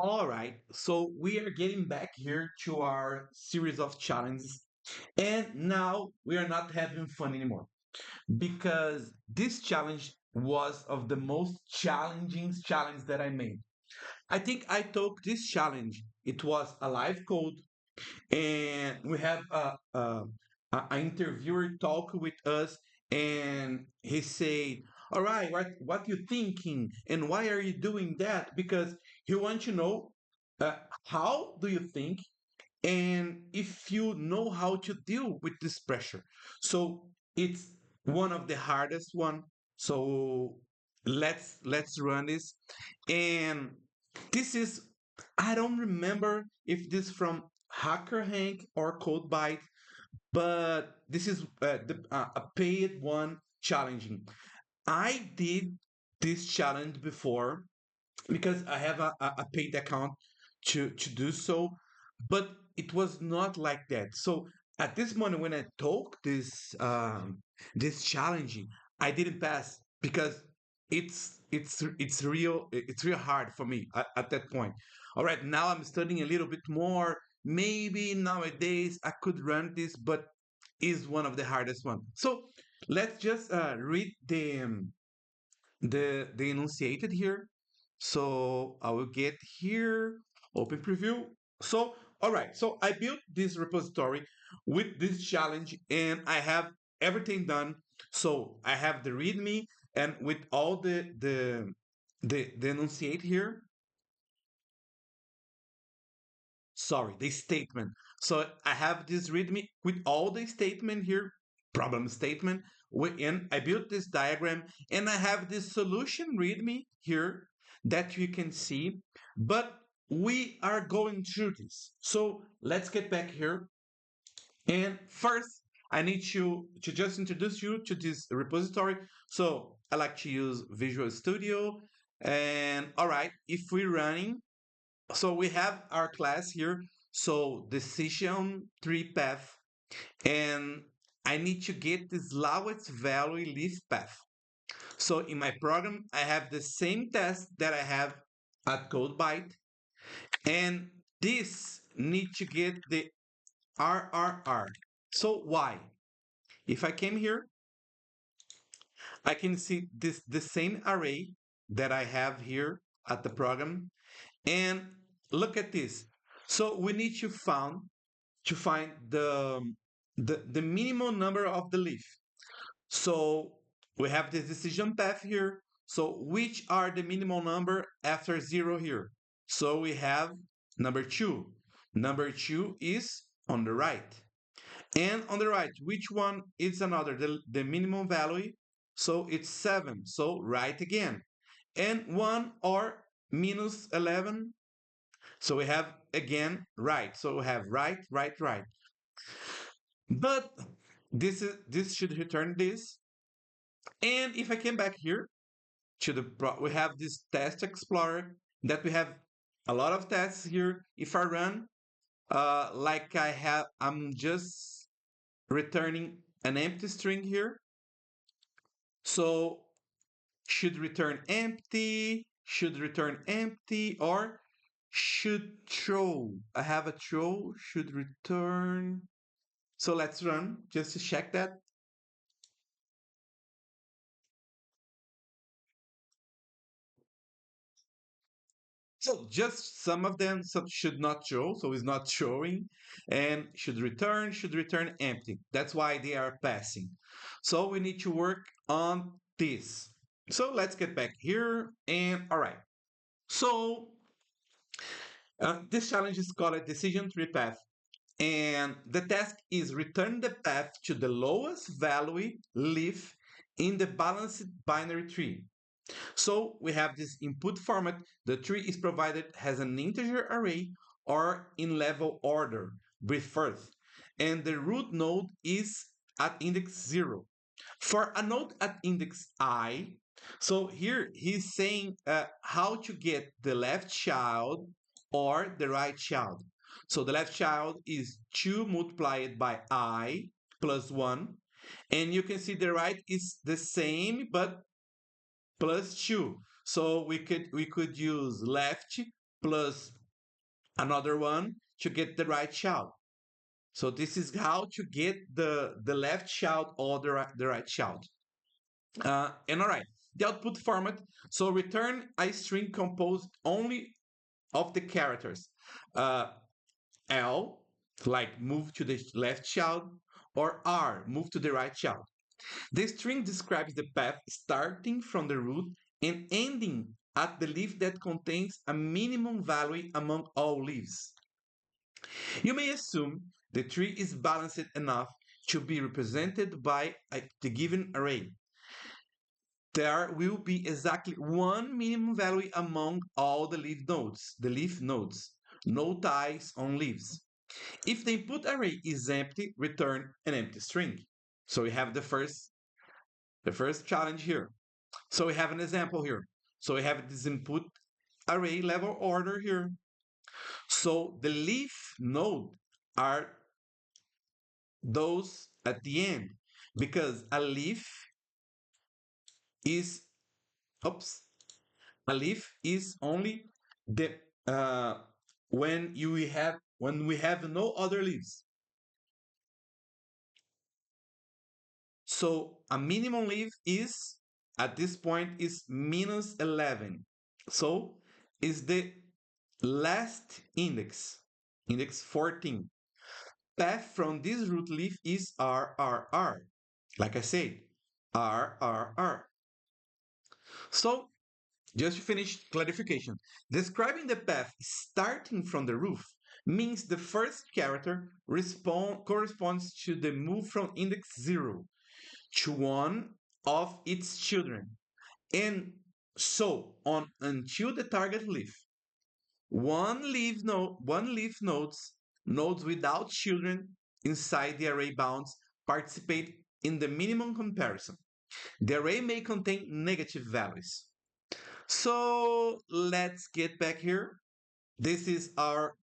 All right, so we are getting back here to our series of challenges, and now we are not having fun anymore because this challenge was of the most challenging challenge that I made. I think I took this challenge. It was a live code, and we have a interviewer talk with us, and he said, "All right, what you thinking, and why are you doing that?" Because he wants to know uh, how do you think, and if you know how to deal with this pressure. So it's one of the hardest one. So let's run this, and this is, I don't remember if this from HackerRank or CodeByte, but this is a paid one challenging. I did this challenge before because I have a paid account to do so, but it was not like that. So at this moment, when I took this challenge, I didn't pass because it's real hard for me at that point. All right, now I'm studying a little bit more. Maybe nowadays I could run this, but is one of the hardest one. So let's just read the enunciated here. So I will get here, open preview. So, all right. So I built this repository with this challenge and I have everything done. So I have the README and with all the enunciate here. Sorry, the statement. So I have this README with all the statement here, problem statement. And I built this diagram and I have this solution README here that you can see. But we are going through this. So let's get back here. And first, I need to just introduce you to this repository. So I like to use Visual Studio. And all right, if we're running, so we have our class here. So decision tree path, and I need to get this lowest value leaf path. So in my program, I have the same test that I have at CodeByte, and this need to get the RRR. So why? If I came here, I can see this the same array that I have here at the program, and look at this. So we need to find the minimum number of the leaf. So we have this decision path here. So which are the minimum number after zero here? So we have number two. Number two is on the right. And on the right, which one is another? The minimum value. So it's 7. So right again. And 1 or minus 11. So we have again right. So we have right, right, right. But this should return this. And if I came back here to we have this test explorer that we have a lot of tests here. If I run, like I'm just returning an empty string here. So should return empty, or should throw. I have a throw, should return. So let's run just to check that. So just some of them should not show, so it's not showing, and should return empty. That's why they are passing. So we need to work on this. So let's get back here, and all right. So this challenge is called a decision tree path, and the task is return the path to the lowest value leaf in the balanced binary tree. So we have this input format. The tree is provided as an integer array or in level order with first. And the root node is at index 0. For a node at index I, so here he's saying how to get the left child or the right child. So the left child is 2 multiplied by I plus 1. And you can see the right is the same, but plus 2. So we could use left plus another one to get the right child. So this is how to get the left child or the right child. And all right, the output format. So return a string composed only of the characters uh, L, like move to the left child, or R, move to the right child. The string describes the path starting from the root and ending at the leaf that contains a minimum value among all leaves. You may assume the tree is balanced enough to be represented by the given array. There will be exactly one minimum value among all the leaf nodes, no ties on leaves. If the input array is empty, return an empty string. So we have the first challenge here. So we have an example here. So we have this input array level order here. So the leaf node are those at the end because a leaf is oops a leaf is only the when we have no other leaves. So a minimum leaf is at this point is minus 11. So is the last index 14. Path from this root leaf is RRR. Like I said, RRR. So just to finish clarification, describing the path starting from the roof means the first character corresponds to the move from index 0 to one of its children, and so on until the target leaf. One leaf nodes without children inside the array bounds participate in the minimum comparison. The array may contain negative values. So let's get back here. This is our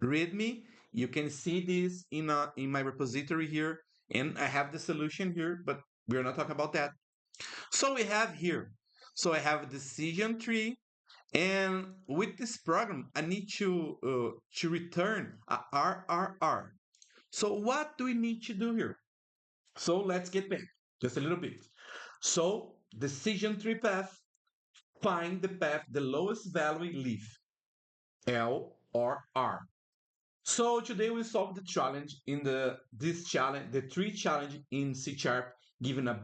README. You can see this in my repository here, and I have the solution here, but we're not talking about that. So we have here. So I have a decision tree, and with this program, I need to return a RRR. So what do we need to do here? So let's get back just a little bit. So decision tree path, find the path the lowest value leaf, L or R. So today we solve the challenge in the tree challenge in C# given a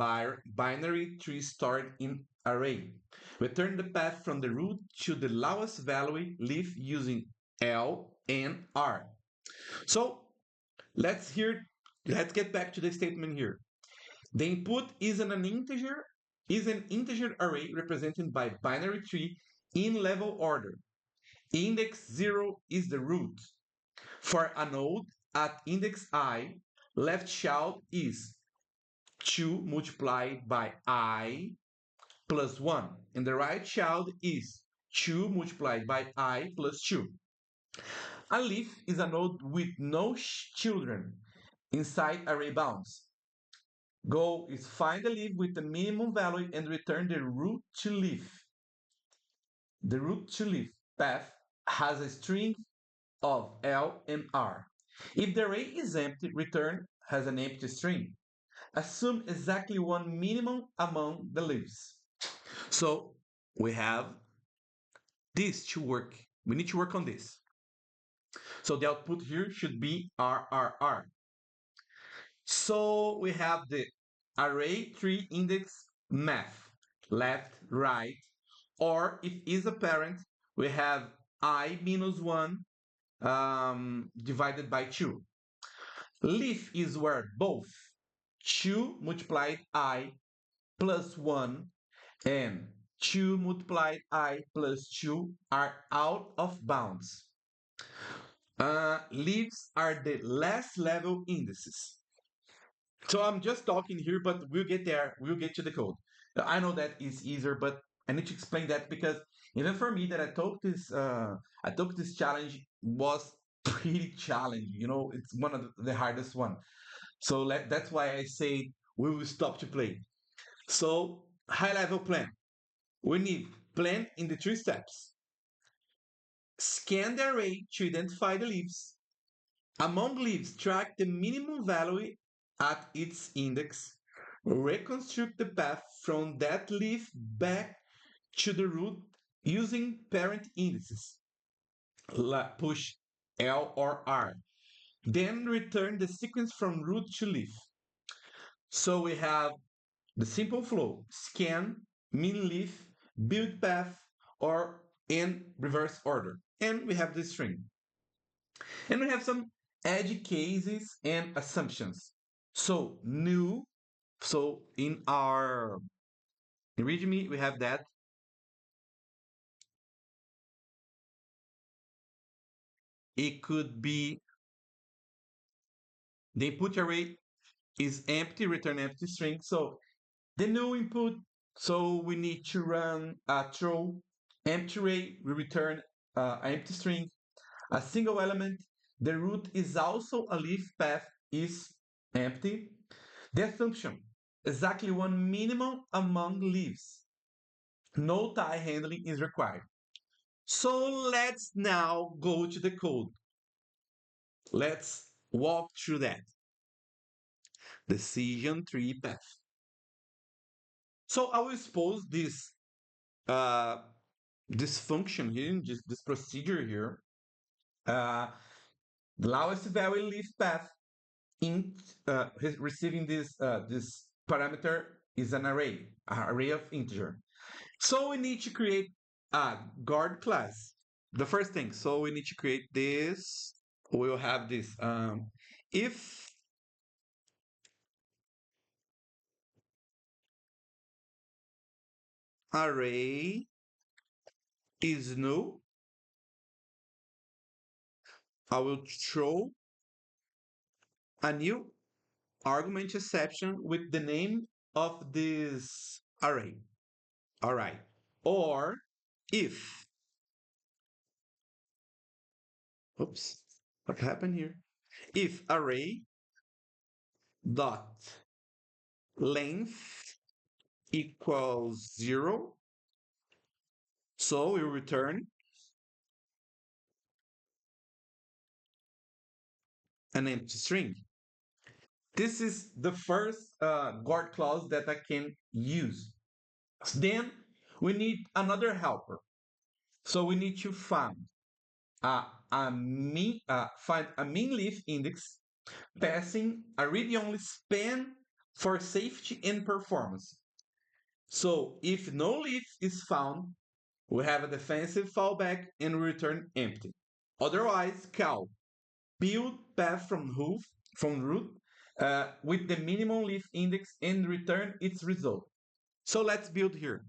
binary tree stored in array. Return the path from the root to the lowest value leaf using L and R. So let's get back to the statement here. The input is an integer array represented by binary tree in level order. Index 0 is the root. For a node at index I, left child is 2 multiplied by I plus 1, and the right child is 2 multiplied by I plus 2. A leaf is a node with no children inside array bounds. Goal is find a leaf with the minimum value and return the root to leaf. The root to leaf path has a string of L and R. If the array is empty, return has an empty string. Assume exactly one minimum among the leaves. So we have this to work. We need to work on this. So the output here should be RRR. So we have the array tree index math, left, right, or if is a parent, we have I minus 1 divided by 2. Leaf is where both 2 multiplied I plus 1 and 2 multiplied I plus 2 are out of bounds. Leaves are the last level indices. So I'm just talking here, but we'll get there. We'll get to the code. I know that is easier, but I need to explain that because even for me that I took this challenge was pretty challenging. You know, it's one of the hardest one. So that's why I say we will stop to play. So high level plan. We need plan in the 3 steps. Scan the array to identify the leaves. Among leaves, track the minimum value at its index. Reconstruct the path from that leaf back to the root using parent indices. Push L or R. Then return the sequence from root to leaf. So we have the simple flow: scan, min leaf, build path, or in reverse order. And we have the string. And we have some edge cases and assumptions. So new, so in our README, we have that. It could be the input array is empty, return empty string. So the new input, so we need to run a throw empty array, we return an empty string, a single element. The root is also a leaf path is empty. The assumption, exactly one minimum among leaves. No tie handling is required. So let's now go to the code. Let's walk through that. Decision tree path. So I will suppose uh, this function here, this procedure here, uh, the lowest value leaf path in receiving this parameter is an array of integer. So we need to create a guard class. The first thing, so we need to create this. We'll have this if array is null, I will throw a new argument exception with the name of this array. All right. Or if, oops, what happened here? If array dot length equals 0, so we return an empty string. This is the first guard clause that I can use. Then we need another helper. So we need to find find a min leaf index passing a read-only span for safety and performance. So if no leaf is found, we have a defensive fallback and return empty. Otherwise, call build path from root with the minimum leaf index and return its result. So let's build here.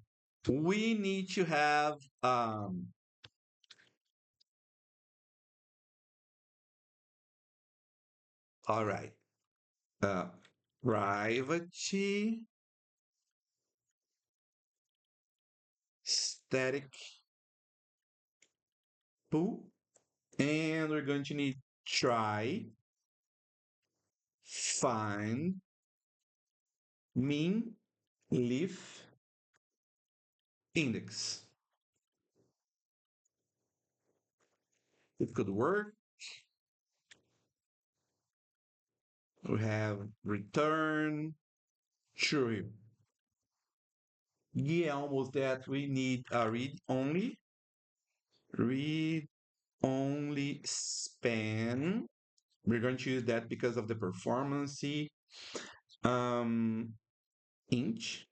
We need to have all right, private static pool, and we're going to need try find min leaf index. It could work. We have return true. Yeah, almost that. We need a read only span. We're going to use that because of the performance inch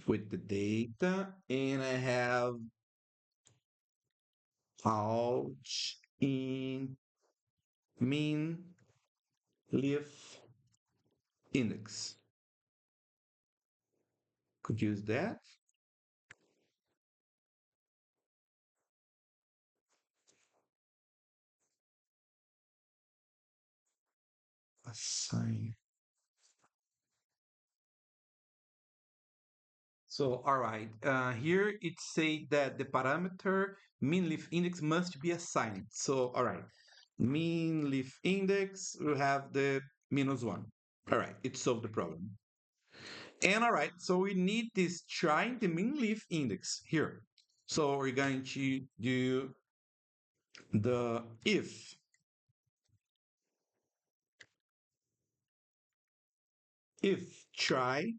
with the data, and I have ouch in min leaf index. Could use that. Assign. So, all right, here it says that the parameter min leaf index must be assigned. So, all right, min leaf index will have the -1. All right, it solved the problem. And all right, so we need this trying the mean leaf index here. So we're going to do the if try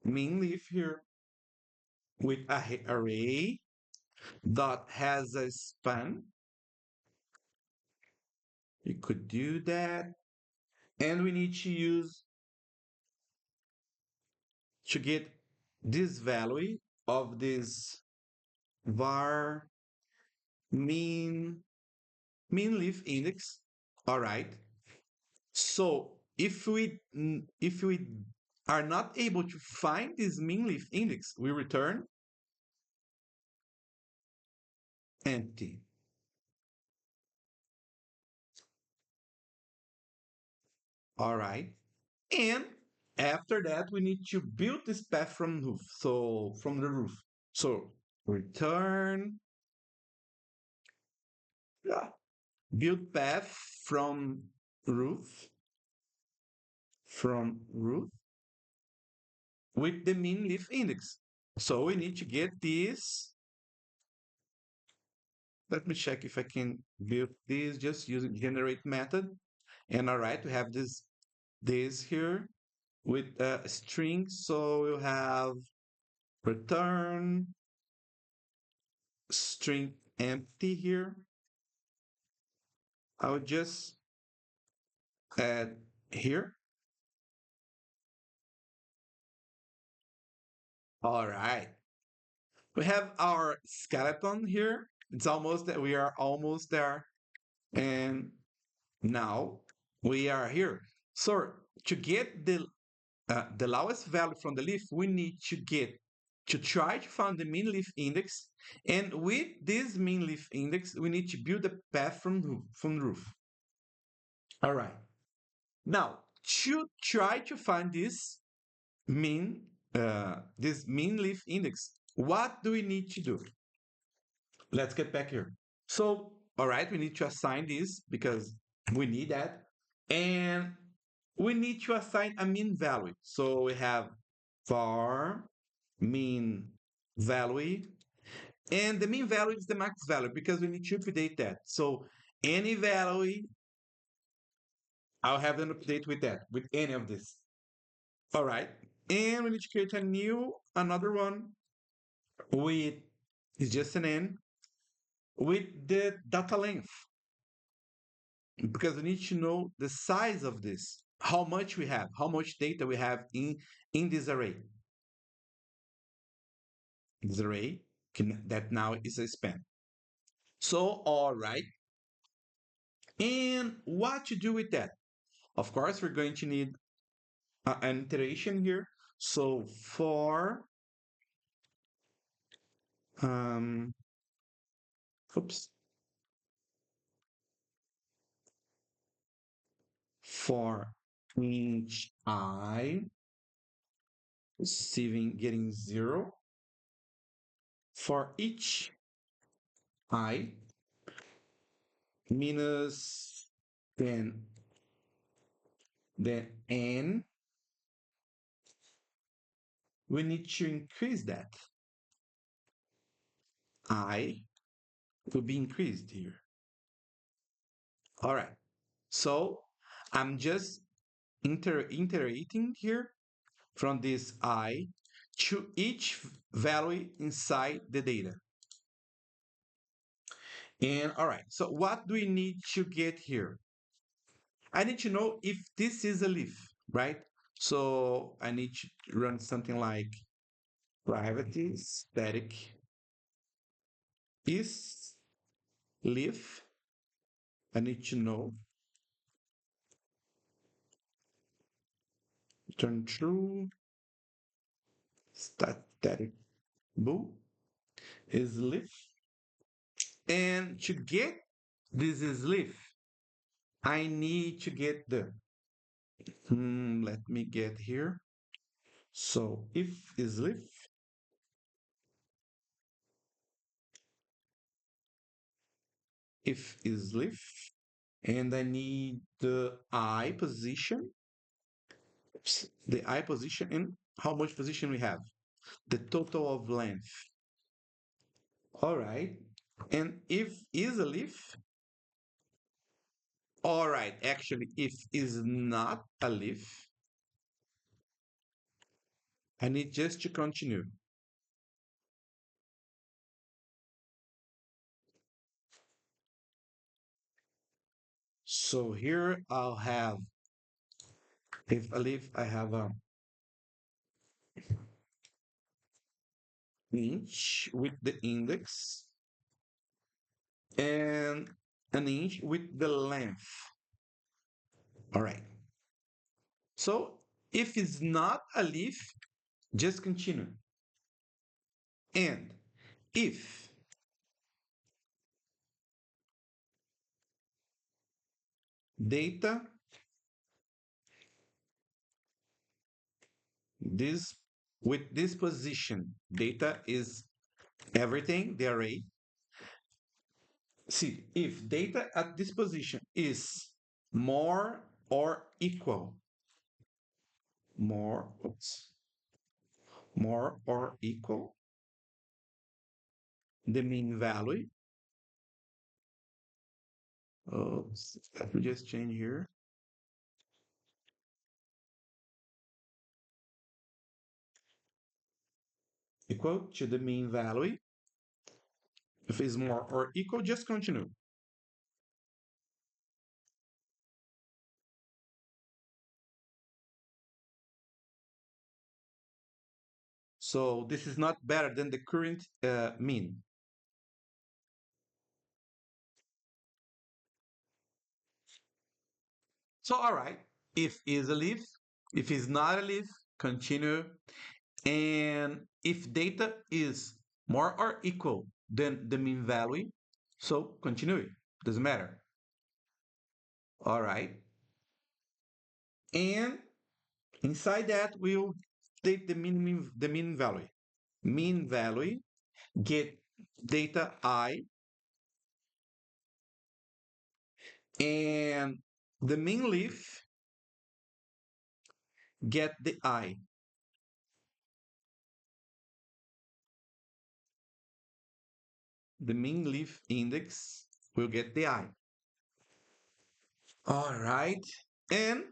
mean leaf here with a array that has a span. You could do that. And we need to use to get this value of this var mean leaf index. All right. So if we are not able to find this mean leaf index, we return empty. All right. And after that, we need to build this path from roof. So from the roof. So return build path roof from roof with the mean leaf index. So we need to get this. Let me check if I can build this just using generate method. And all right, we have this here with a string. So we'll have return string empty here. I'll just add here. All right. We have our skeleton here. It's almost that we are almost there. And now we are here. So to get the lowest value from the leaf, we need to try to find the mean leaf index. And with this mean leaf index, we need to build a path from the roof. All right. Now, to try to find mean this mean leaf index, what do we need to do? Let's get back here. So, all right, we need to assign this because we need that. And we need to assign a mean value. So we have var mean value. And the mean value is the max value because we need to update that. So any value, I'll have an update with that, with any of this. All right. And we need to create another one with, it's just an n, with the data length. Because we need to know the size of this, how much we have, how much data we have in this array. This array that now is a span. So, all right. And what to do with that? Of course, we're going to need an iteration here. So for um, oops, for each I receiving getting 0, for each I minus then n, we need to increase that. I will be increased here. All right. So I'm just iterating here from this I to each value inside the data. And all right, so what do we need to get here? I need to know if this is a leaf, right? So I need to run something like private static is leaf. I need to know return true static bool is leaf. And to get this is leaf, I need to get let me get here. So if is leaf, if is leaf, and I need the I position the I position and how much position we have. The total of length. All right. And if is a leaf, all right. Actually, if is not a leaf, I need just to continue. So here I'll have, if a leaf, I have a inch with the index and an inch with the length. All right. So if it's not a leaf, just continue. And if data, this with this position, data is everything, the array. See, if data at this position is more or equal, more, oops, more or equal, the mean value. Oops, let me just change here. Equal to the mean value. If it's more or equal, just continue. So this is not better than the current mean. So, all right, if is a leaf, if is not a leaf, continue. And if data is more or equal than the mean value, so continue. Doesn't matter. All right. And inside that, we'll take the mean value. Mean value, get data I, and the mean leaf, get the I. The mean leaf index will get the I. All right. And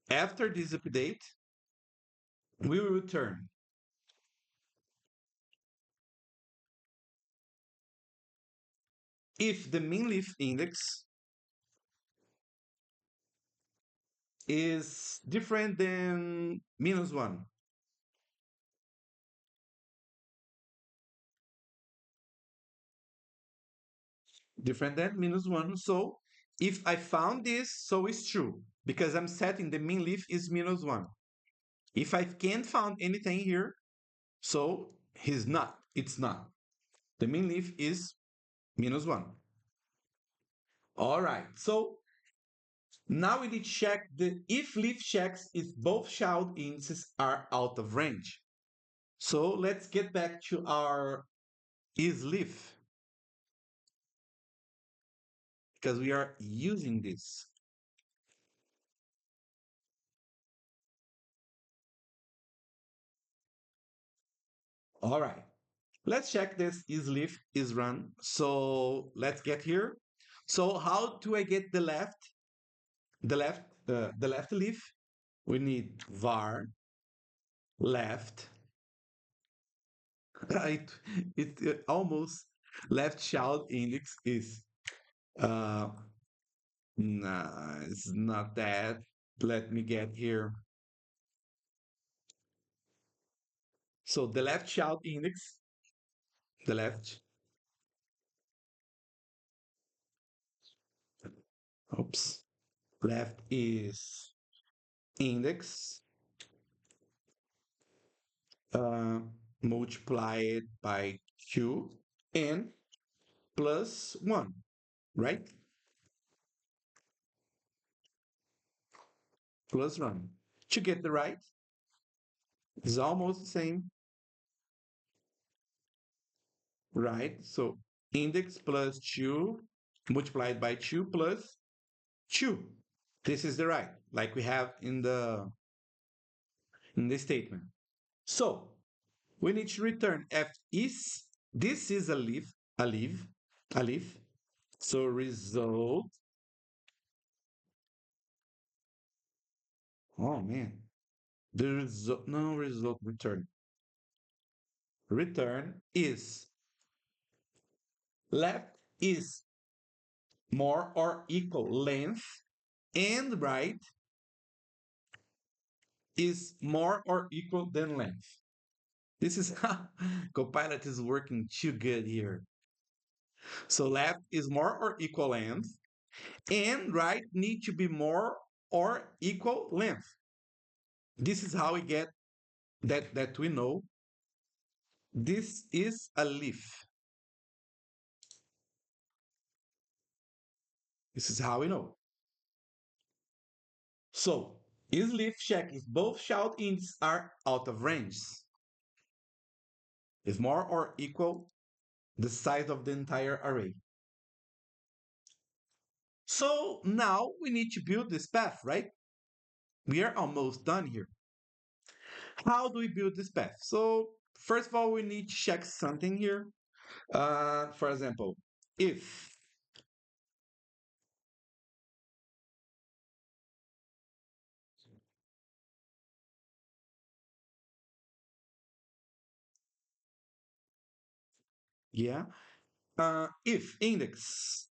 after this update, we will return if the mean leaf index is different than -1. Different than -1. So if I found this, so it's true because I'm setting the mean leaf is -1. If I can't find anything here, so he's not. It's not. The mean leaf is -1. All right. So now we need to check the if leaf checks if both child indices are out of range. So let's get back to our is leaf because we are using this. All right. Let's check this is leaf is run. So let's get here. So how do I get the left? The left leaf? We need var left. Right. It almost left child index is uh nah, it's not that. Let me get here. So the left child index, the left, oops, left is index uh, multiplied by q and plus 1, right? Plus 1. To get the right, it's almost the same, right? So index plus 2 multiplied by 2 plus 2. This is the right, like we have in the statement. So we need to return f is, this is a leaf, a leaf, a leaf. So result, oh man, the result, no result return. Return is left is more or equal length and right is more or equal than length. This is Copilot is working too good here. So left is more or equal length and right need to be more or equal length. This is how we get that we know this is a leaf. This is how we know. So is leaf check if both shout ints are out of range. Is more or equal the size of the entire array. So now we need to build this path, right? We are almost done here. How do we build this path? So first of all, we need to check something here. For example, if yeah, if index,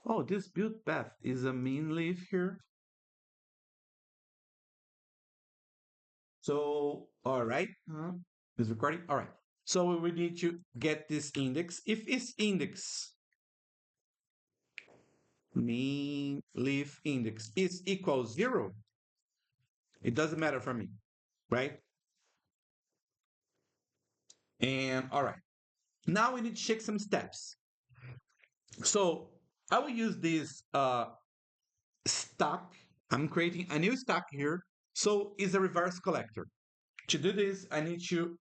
oh, this build path is a mean leaf here. So all right, is recording. All right. So we need to get this index. If it's index mean leaf index is equal 0, it doesn't matter for me, right? And all right, now we need to check some steps. So I will use this stack. I'm creating a new stack here. So it's a reverse collector. To do this, I need to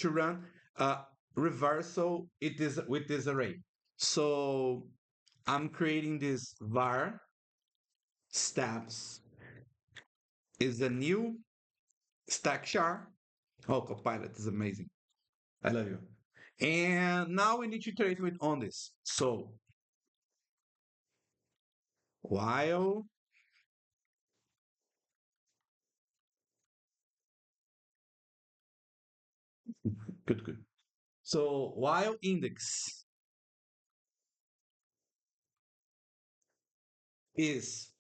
run a reversal it is with this array. So I'm creating this var steps is a new stack char. Oh, Copilot is amazing. I love you. And now we need to iterate with on this. So while good, good. So while index is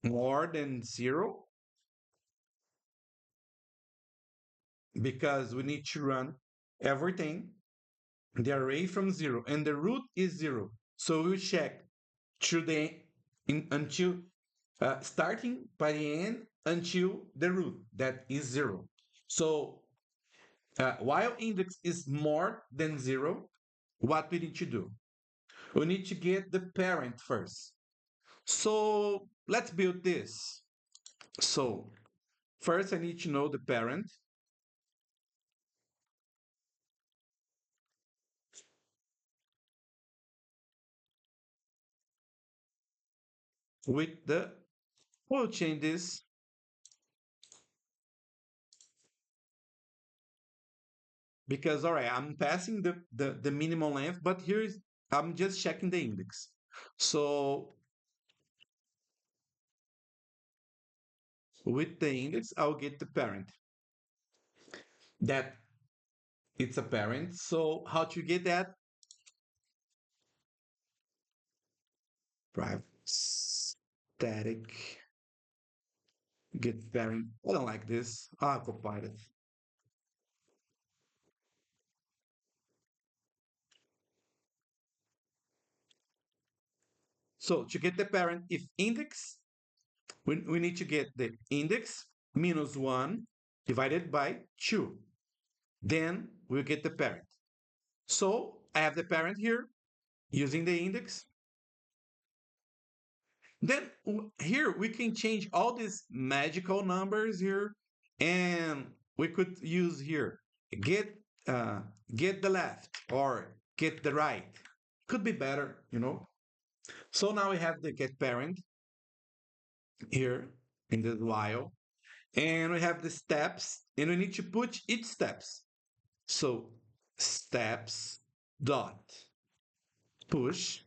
more than 0, because we need to run everything, the array from 0, and the root is 0. So we check through until starting by the end until the root that is 0. So while index is more than 0, what we need to do? We need to get the parent first. So let's build this. So first I need to know the parent. With the, we'll change this because, all right, I'm passing the minimum length, but here's, I'm just checking the index. So with the index, I'll get the parent. That it's a parent. So how to get that? Private static get parent. I don't like this. Ah, Copilot. So to get the parent, if index, we need to get the index minus 1 divided by 2. Then we'll get the parent. So I have the parent here using the index. Then here we can change all these magical numbers here, and we could use here get uh, get the left or get the right. Could be better, you know. So now we have the get parent here in the while, and we have the steps, and we need to put each steps. So steps dot push.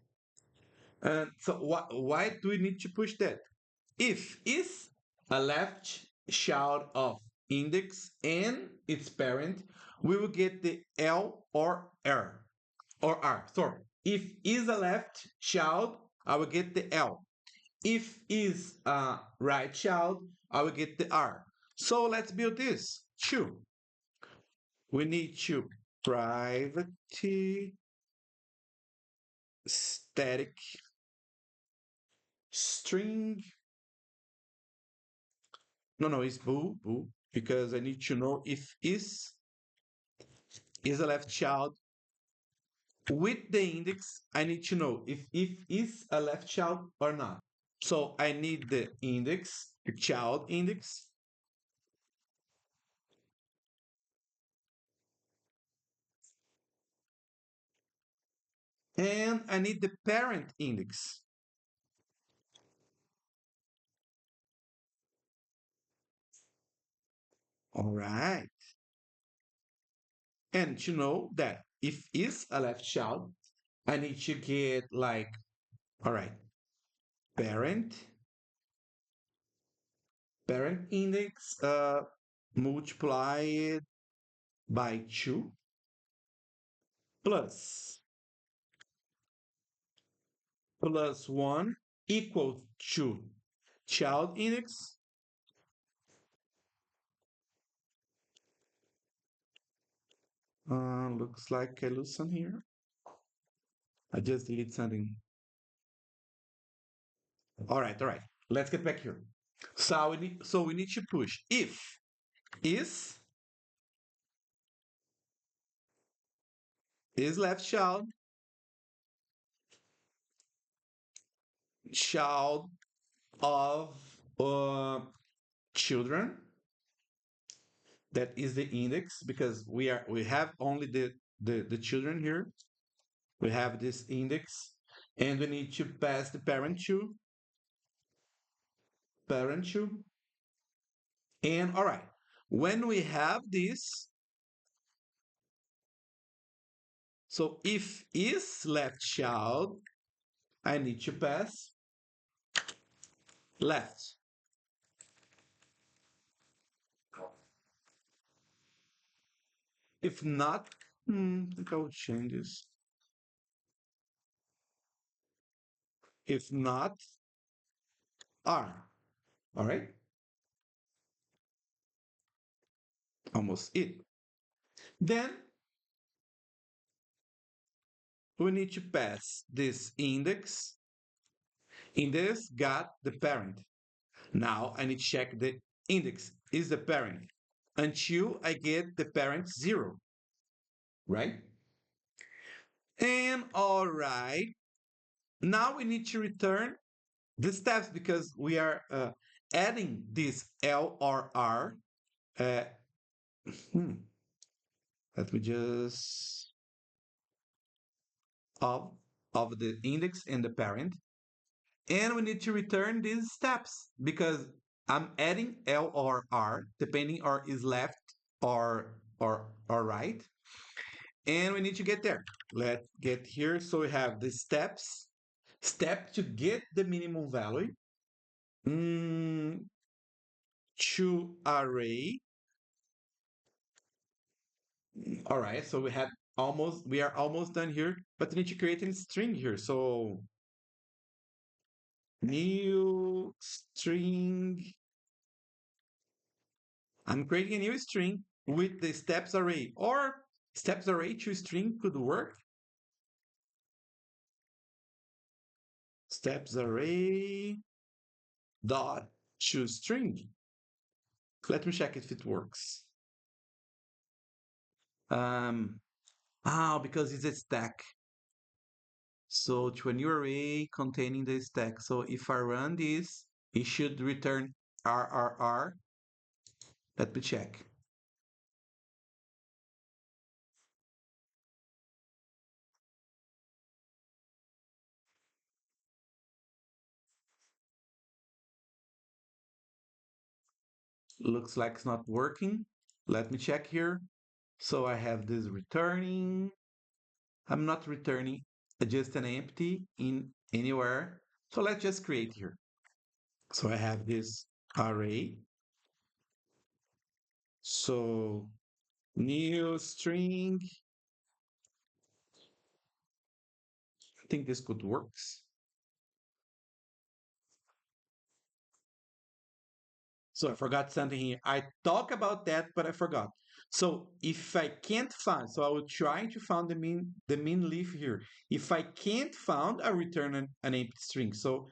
And so why do we need to push that? If is a left child of index and its parent, we will get the L or R or R. Sorry. If is a left child, I will get the L. If is a right child, I will get the R. So let's build this. Two. We need to private static string. No, it's boo, because I need to know if is a left child with the index. I need to know if is a left child or not. So I need the index, the child index, and I need the parent index. All right. And to know that if is a left child, I need to get like, all right, parent, parent index multiplied by 2 plus 1 equals to child index. Looks like I lose some here. I just deleted something. All right. Let's get back here. So we need to push if is left child of children. That is the index because we have only the children here. We have this index, and we need to pass the parent to. And all right, when we have this, so if is left child, I need to pass left. If not, I think I will change this. If not, R. All right, almost it. Then we need to pass this index. Index got the parent. Now I need to check the index is the parent until I get the parent 0, right? And all right, now we need to return the steps because we are adding this L or R. Uh, hmm, let me just of the index and the parent, and we need to return these steps because I'm adding L or R depending or is left or right, and we need to get there. Let's get here. So we have the step to get the minimum value. Mm, to array. All right, so we are almost done here, but we need to create a string here. So new string. I'm creating a new string with the steps array, or steps array to string could work. Steps array dot to string. Let me check if it works. Um, because it's a stack. So to a new array containing the stack. So if I run this, it should return RRR. Let me check. Looks like it's not working. Let me check here. So I have this returning. I'm not returning just an empty in anywhere. So let's just create here. So I have this array. So new string. I think this could works. So I forgot something here. I talk about that, but I forgot. So if I can't find, so I will try to find the mean leaf here. If I can't find, I return an empty string. So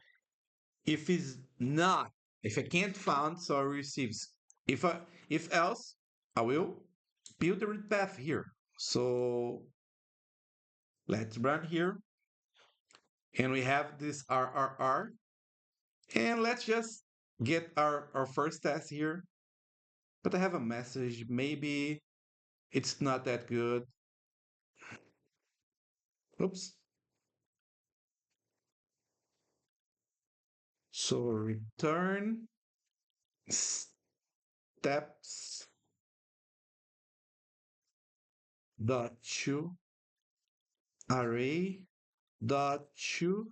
if it's not, if I can't find, so I receives. If else, I will build the root path here. So let's run here, and we have this RRR, and let's just get our first test here. But I have a message. Maybe it's not that good. Oops. So return steps dot to array dot to